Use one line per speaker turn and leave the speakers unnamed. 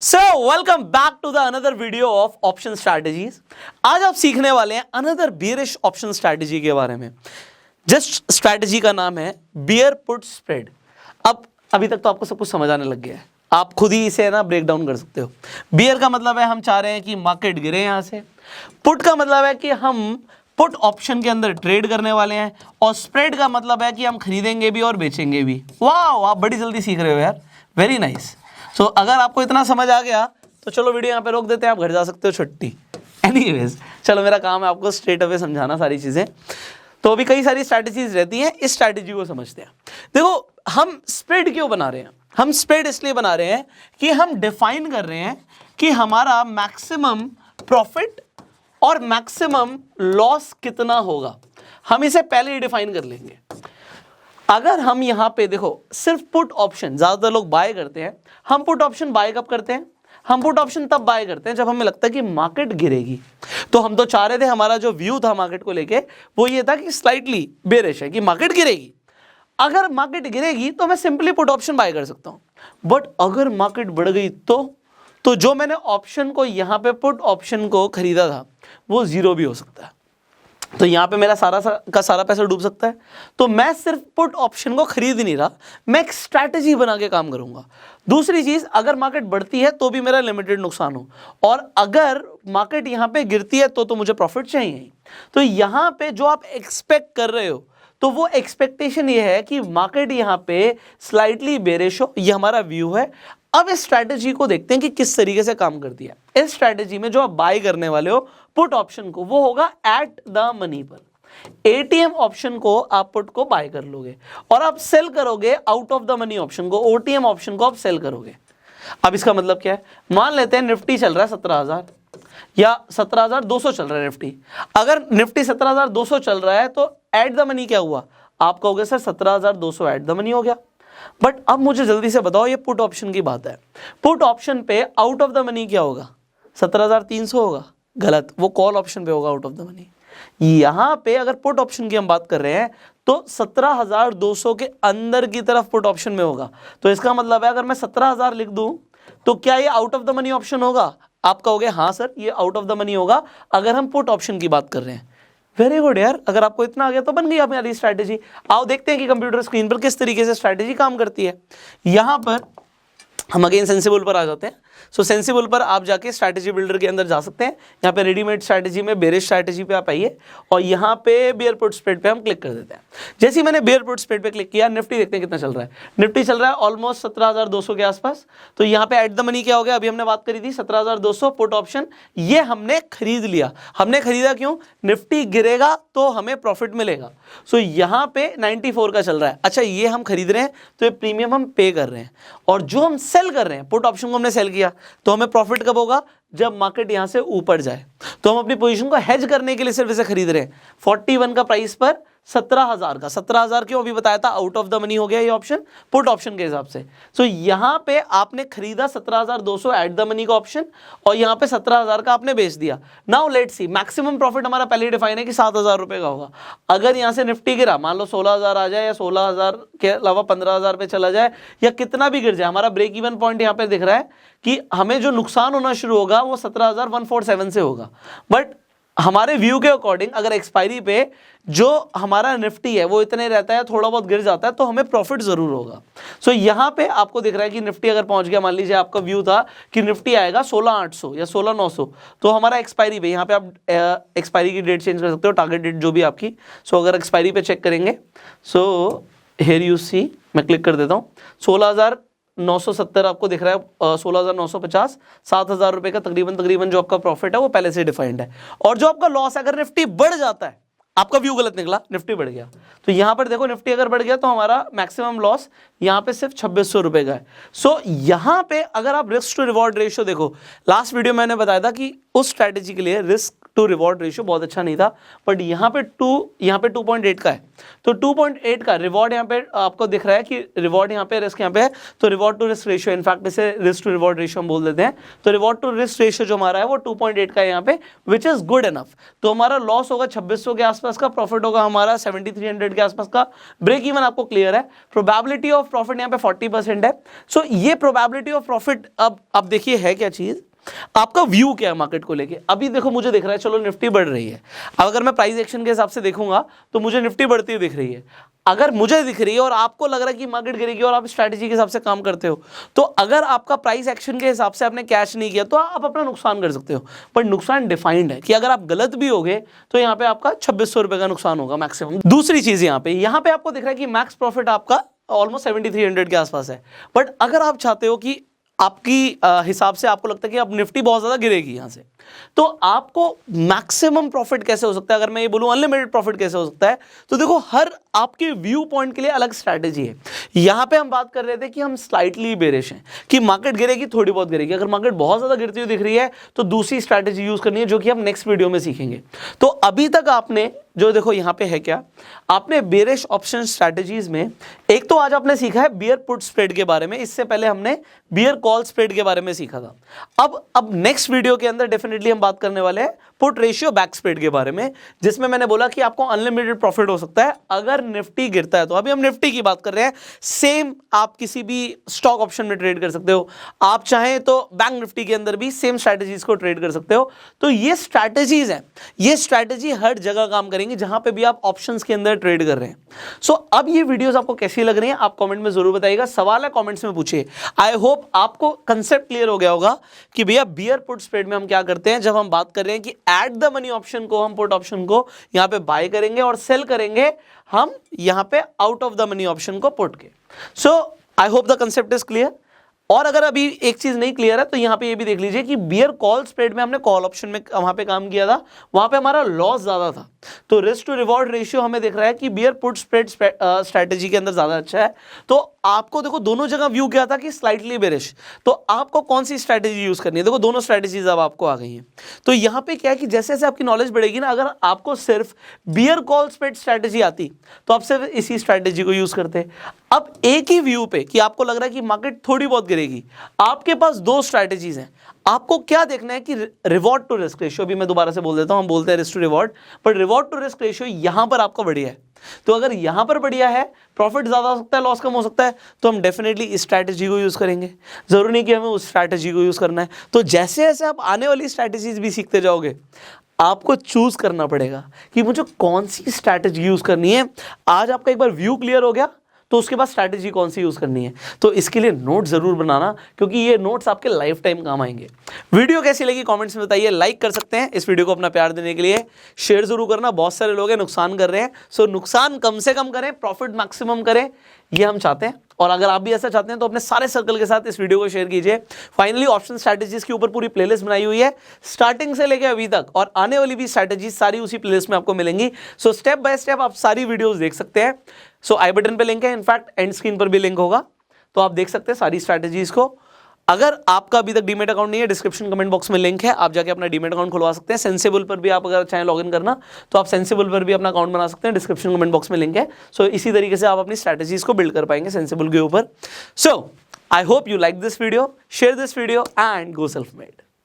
So welcome back to the another video of option strategies. आज आप सीखने वाले हैं अनदर बियरिश ऑप्शन स्ट्रैटेजी के बारे में। जस्ट स्ट्रैटेजी का नाम है बियर पुट स्प्रेड। अब अभी तक तो आपको सब कुछ समझ आने लग गया है, आप खुद ही इसे ना ब्रेक डाउन कर सकते हो। बियर का मतलब है हम चाह रहे हैं कि मार्केट गिरे यहाँ से। पुट का मतलब है कि हम पुट ऑप्शन के अंदर ट्रेड करने वाले हैं, और स्प्रेड का मतलब है कि हम खरीदेंगे भी और बेचेंगे भी। वाह, आप बड़ी जल्दी सीख रहे हो यार, वेरी नाइस। सो अगर आपको इतना समझ आ गया तो चलो वीडियो यहाँ पे रोक देते हैं, आप घर जा सकते हो छुट्टी। एनीवेज चलो, मेरा काम है आपको स्ट्रेट अवे समझाना सारी चीज़ें। तो अभी कई सारी स्ट्रैटेजीज रहती हैं, इस स्ट्रैटेजी को समझते हैं। देखो, हम स्प्रेड क्यों बना रहे हैं? हम स्प्रेड इसलिए बना रहे हैं कि हम डिफाइन कर रहे हैं कि हमारा मैक्सिमम प्रॉफिट और मैक्सिमम लॉस कितना होगा। हम इसे पहले ही डिफाइन कर लेंगे। अगर हम यहाँ पे देखो, सिर्फ पुट ऑप्शन ज़्यादातर लोग बाय करते हैं। हम पुट ऑप्शन बाय कब करते हैं? हम पुट ऑप्शन तब बाय करते हैं जब हमें लगता है कि मार्केट गिरेगी। तो हम तो चाह रहे थे, हमारा जो व्यू था मार्केट को लेके वो ये था कि स्लाइटली बेरिश है, कि मार्केट गिरेगी। अगर मार्केट गिरेगी तो मैं सिंपली पुट ऑप्शन बाय कर सकता हूँ। बट अगर मार्केट बढ़ गई तो जो मैंने ऑप्शन को यहाँ पे पुट ऑप्शन को खरीदा था वो जीरो भी हो सकता है। तो यहाँ पे मेरा सारा पैसा डूब सकता है। तो मैं सिर्फ पुट ऑप्शन को खरीद नहीं रहा, मैं एक स्ट्रैटेजी बना के काम करूंगा। दूसरी चीज, अगर मार्केट बढ़ती है तो भी मेरा लिमिटेड नुकसान हो, और अगर मार्केट यहाँ पे गिरती है तो मुझे प्रॉफिट चाहिए ही। तो यहाँ पे जो आप एक्सपेक्ट कर रहे हो, तो वो एक्सपेक्टेशन ये है कि मार्केट यहाँ पे स्लाइटली बेरिश हो, ये हमारा व्यू है। अब इस स्ट्रैटेजी को देखते हैं कि किस तरीके से काम करती है। इस स्ट्रैटेजी में जो आप बाय करने वाले हो पुट ऑप्शन को, वो होगा एट द मनी पर। एटीएम ऑप्शन को आप पुट को बाय कर लोगे और आप सेल करोगे out of the money option को, ओटीएम ऑप्शन को आप सेल करोगे। अब इसका मतलब क्या है? मान लेते हैं निफ्टी चल रहा है 17,000 या 17,200 चल रहा है निफ्टी। अगर निफ्टी 17,200 चल रहा है तो एट द मनी क्या हुआ? आप कहोगे सर 17,200 एट द मनी हो गया। बट अब मुझे जल्दी से बताओ, ये पुट ऑप्शन की बात है। पुट ऑप्शन पे आउट ऑफ द मनी क्या होगा? 17,300 होगा। गलत, वो कॉल ऑप्शन पे होगा आउट ऑफ द मनी। यहां पे अगर पुट ऑप्शन की हम बात कर रहे हैं तो 17,200 के अंदर की तरफ पुट ऑप्शन में होगा। तो इसका मतलब है, अगर मैं 17,000 लिख दूं तो क्या ये out of the money option होगा? आप कहोगे हाँ सर, ये आउट ऑफ द मनी होगा अगर हम पुट ऑप्शन की बात कर रहे हैं। वेरी गुड यार, अगर आपको इतना आ गया तो बन गई हमारी स्ट्रैटेजी। आओ देखते हैं कि कंप्यूटर स्क्रीन पर किस तरीके से स्ट्रैटेजी काम करती है। यहां पर हम अगेन सेंसिबल पर आ जाते हैं। सो सेंसिबल पर आप जाके स्ट्रैटेजी बिल्डर के अंदर जा सकते हैं। यहाँ पे रेडीमेड स्ट्रैटेजी में बेरिश स्ट्रैटेजी पे आप आइए और यहाँ पे बियर पुट स्प्रेड पे हम क्लिक कर देते हैं। जैसे ही मैंने बियर पुट स्प्रेड पे क्लिक किया, निफ्टी देखते हैं कितना चल रहा है। निफ्टी चल रहा है ऑलमोस्ट 17,200 के आसपास। तो यहाँ पे एट द मनी क्या हो गया? अभी हमने बात करी थी 17,200 पुट ऑप्शन, ये हमने खरीद लिया। हमने खरीदा क्यों? निफ्टी गिरेगा तो हमें प्रॉफिट मिलेगा। सो यहाँ पे 94 का चल रहा है। अच्छा, ये हम खरीद रहे हैं तो ये प्रीमियम हम पे कर रहे हैं, और जो हम सेल कर रहे हैं पुट ऑप्शन को हमने सेल किया तो हमें प्रॉफिट कब होगा? जब मार्केट यहां से ऊपर जाए। तो हम अपनी पोजीशन को हेज करने के लिए सिर्फ इसे खरीद रहे हैं। 41 का प्राइस पर 17,000 का। 17,000 क्यों? अभी बताया था आउट ऑफ द मनी हो गया ये ऑप्शन पुट ऑप्शन के हिसाब से। सो यहां पे आपने खरीदा 17,200 एट द मनी का ऑप्शन, और यहां पे 17,000 का आपने बेच दिया। Now let's see, maximum profit हमारा पहले ही डिफाइन है कि 7,000 रुपए का होगा। अगर यहां से निफ्टी गिरा, मान लो 16,000 आ जाए, या 16,000 के अलावा 15,000 पे चला जाए, या कितना भी गिर जाए, हमारा ब्रेक इवन पॉइंट यहां पे दिख रहा है कि हमें जो नुकसान होना शुरू होगा वो 17,147 से होगा। बट हमारे व्यू के अकॉर्डिंग अगर एक्सपायरी पे जो हमारा निफ्टी है वो इतने रहता है, थोड़ा बहुत गिर जाता है, तो हमें प्रॉफिट जरूर होगा। सो यहां पे आपको दिख रहा है कि निफ्टी अगर पहुंच गया, मान लीजिए आपका व्यू था कि निफ्टी आएगा 16,800 या 16,900, तो हमारा एक्सपायरी पे, यहाँ पे आप एक्सपायरी की डेट चेंज कर सकते हो, टारगेट डेट जो भी आपकी। सो अगर एक्सपायरी पे चेक करेंगे, सो हियर यू सी, मैं क्लिक कर देता हूँ, 16,970 आपको दिख रहा है, 16,950, 7,000 रुपए का तकरीबन जो आपका प्रॉफिट है वो पहले से डिफाइंड है। और जो आपका लॉस है, अगर निफ्टी बढ़ जाता है, आपका व्यू गलत निकला, निफ्टी बढ़ गया, तो यहां पर देखो निफ्टी अगर बढ़ गया तो हमारा मैक्सिमम लॉस यहां पे सिर्फ 2,600 रुपए का है। सो यहां पे अगर आप रिस्क टू रिवॉर्ड रेशियो देखो, लास्ट वीडियो मैंने बताया था कि उस स्ट्रैटेजी के लिए रिस्क टू रिवॉर्ड रेशियो बहुत अच्छा नहीं था, बट यहाँ पे 2.8 का है, तो 2.8 का रिवॉर्ड यहाँ पे आपको दिख रहा है कि रिवॉर्ड यहाँ पे, रिस्क यहाँ पे है, तो reward to risk ratio, in fact इसे रिस्क टू रिवॉर्ड रेशियो हम बोल देते हैं, तो रिवॉर्ड टू रिस्क रेशियो जो हमारा है वो 2.8 का है यहाँ पे, विच इज गुड इनफ। तो हमारा लॉस होगा 2600 के आसपास का, प्रॉफिट होगा हमारा 7300 के आसपास का, ब्रेक इवन आपको क्लियर है, प्रोबेबिलिटी ऑफ प्रॉफिट यहाँ पे 40% है। सो ये प्रोबेबिलिटी ऑफ प्रॉफिट, अब देखिए है क्या चीज, आपका व्यू क्या है मार्केट को लेके। अभी देखो मुझे दिख रहा है चलो निफ्टी बढ़ रही है, अब अगर मैं प्राइस एक्शन के हिसाब से देखूंगा तो मुझे निफ्टी बढ़ती हुई दिख रही है। अगर मुझे दिख रही है और आपको लग रहा है कि मार्केट गिरेगी और आप स्ट्रैटेजी के हिसाब से काम करते हो, तो अगर आपका प्राइस एक्शन के हिसाब से आपने कैश नहीं किया तो आप अपना नुकसान कर सकते हो, पर नुकसान डिफाइंड है कि अगर आप गलत भी होगे तो यहाँ पे आपका 2600 रुपए का नुकसान होगा मैक्सिमम। दूसरी चीज यहाँ पे आपको दिख रहा है कि मैक्स प्रॉफिट आपका ऑलमोस्ट 7300 के आसपास है, बट अगर आप चाहते हो कि आपकी हिसाब से आपको लगता है कि अब निफ्टी बहुत ज्यादा गिरेगी यहां से, तो आपको मैक्सिमम प्रॉफिट कैसे हो सकता है, अगर मैं ये बोलूं अनलिमिटेड प्रॉफिट कैसे हो सकता है, तो देखो हर आपके व्यू पॉइंट के लिए अलग स्ट्रैटेजी है। यहां पे हम बात कर रहे थे कि हम स्लाइटली बेरिश हैं, कि मार्केट गिरेगी, थोड़ी बहुत गिरेगी, अगर मार्केट बहुत ज्यादा गिरती हुई दिख रही है तो दूसरी स्ट्रैटेजी यूज करनी है, जो कि हम नेक्स्ट वीडियो में सीखेंगे। तो अभी तक आपने जो देखो यहां पे है क्या, आपने बेरिश ऑप्शन स्ट्रैटेजीज में एक तो आज आपने सीखा है बियर पुट स्प्रेड के बारे में, इससे पहले हमने बियर कॉल स्प्रेड के बारे में सीखा था। अब नेक्स्ट वीडियो के अंदर डेफिनेटली हम बात करने वाले हैं पुट रेशियो बैक स्प्रेड के बारे में, जिसमें मैंने बोला कि आपको अनलिमिटेड प्रॉफिट हो सकता है अगर निफ्टी गिरता है। तो अभी हम निफ्टी की बात कर रहे हैं, सेम आप किसी भी स्टॉक ऑप्शन में ट्रेड कर सकते हो, आप चाहें तो बैंक निफ्टी के अंदर भी सेम स्ट्रैटेजीज को ट्रेड कर सकते हो। तो ये स्ट्रैटेजीज हैं, ये स्ट्रैटेजी हर जगह काम करेंगी जहां पे भी आप ऑप्शंस के अंदर ट्रेड कर रहे हैं। सो अब ये वीडियोस आपको कैसी लग रही हैं आप कमेंट में जरूर बताइएगा, सवाल है कमेंट्स में पूछिए। आई होप आपको कंसेप्ट क्लियर हो गया होगा कि भैया बियर पुट स्प्रेड में हम क्या करते हैं, जब हम बात कर रहे हैं कि एट द मनी ऑप्शन को हम पुट ऑप्शन को यहां पे बाय करेंगे और सेल करेंगे हम यहां पे out of the money option को पुट के। So I hope the concept is clear. और अगर अभी एक चीज नहीं क्लियर है तो यहां पे ये भी देख लीजिए कि बियर कॉल स्प्रेड में हमने कॉल ऑप्शन में वहां पे काम किया था, वहां पे हमारा लॉस ज्यादा था, तो रिस्क टू रिवॉर्ड रेशियो हमें दिख रहा है कि बियर पुट स्प्रेड स्ट्रैटेजी के अंदर ज्यादा अच्छा है। तो आपको देखो दोनों जगह व्यू क्या था कि स्लाइटली बेरिश, तो आपको कौन सी स्ट्रैटेजी यूज करनी है, देखो दोनों स्ट्रैटेजीज अब आपको आ गई हैं। तो यहां पे क्या है कि जैसे जैसे आपकी नॉलेज बढ़ेगी ना, अगर आपको सिर्फ बियर कॉल स्प्रेड स्ट्रैटेजी आती तो आप सिर्फ इसी स्ट्रैटेजी को यूज करते। अब एक ही व्यू पे कि आपको लग रहा है कि मार्केट थोड़ी बहुत गिरेगी, आपके पास दो स्ट्रैटेजीज हैं, आपको क्या देखना है कि रिवॉर्ड टू रिस्क रेशियो, भी मैं दोबारा से बोल देता हूं, हम बोलते हैं risk to reward, but reward to risk ratio यहां पर आपका बढ़िया है। तो अगर यहां पर बढ़िया है, प्रॉफिट ज्यादा हो सकता है, लॉस कम हो सकता है, तो हम डेफिनेटली इस स्ट्रैटेजी को यूज करेंगे, जरूरी नहीं कि हमें उस स्ट्रैटेजी को यूज करना है। तो जैसे जैसे आप आने वाली स्ट्रैटेजीज भी सीखते जाओगे, आपको चूज करना पड़ेगा कि मुझे कौन सी स्ट्रैटेजी यूज करनी है। आज आपका एक बार व्यू क्लियर हो गया तो उसके बाद स्ट्रैटेजी कौन सी यूज करनी है, तो इसके लिए नोट जरूर बनाना, क्योंकि ये नोट्स आपके लाइफ टाइम काम आएंगे। वीडियो कैसी लगी कमेंट्स में बताइए, लाइक कर सकते हैं इस वीडियो को अपना प्यार देने के लिए, शेयर जरूर करना, बहुत सारे लोग हैं नुकसान कर रहे हैं, सो नुकसान कम से कम करें, प्रॉफिट मैक्सिमम करें, ये हम चाहते हैं। और अगर आप भी ऐसा चाहते हैं तो अपने सारे सर्कल के साथ इस वीडियो को शेयर कीजिए। फाइनली ऑप्शन स्ट्रैटेजीज के ऊपर पूरी प्लेलिस्ट बनाई हुई है स्टार्टिंग से लेकर अभी तक, और आने वाली भी स्ट्रैटेजीज सारी उसी प्लेलिस्ट में आपको मिलेंगी। सो स्टेप बाय स्टेप आप सारी वीडियोस देख सकते हैं। सो आई बटन पे लिंक है, इनफैक्ट एंड स्क्रीन पर भी लिंक होगा, तो आप देख सकते हैं सारी स्ट्रैटेजीज को। अगर आपका अभी तक डीमेट अकाउंट नहीं है, डिस्क्रिप्शन कमेंट बॉक्स में लिंक है, आप जाके अपना डीमेट अकाउंट खुलवा सकते हैं। सेंसिबल पर भी आप अगर चाहें लॉगिन करना तो आप सेंसिबल पर भी अपना अकाउंट बना सकते हैं, डिस्क्रिप्शन कमेंट बॉक्स में लिंक है। सो इसी तरीके से आप अपनी स्ट्रैटेजीज को बिल्ड कर पाएंगे सेंसिबल के ऊपर। So I hope you like this video, share this video and go self made.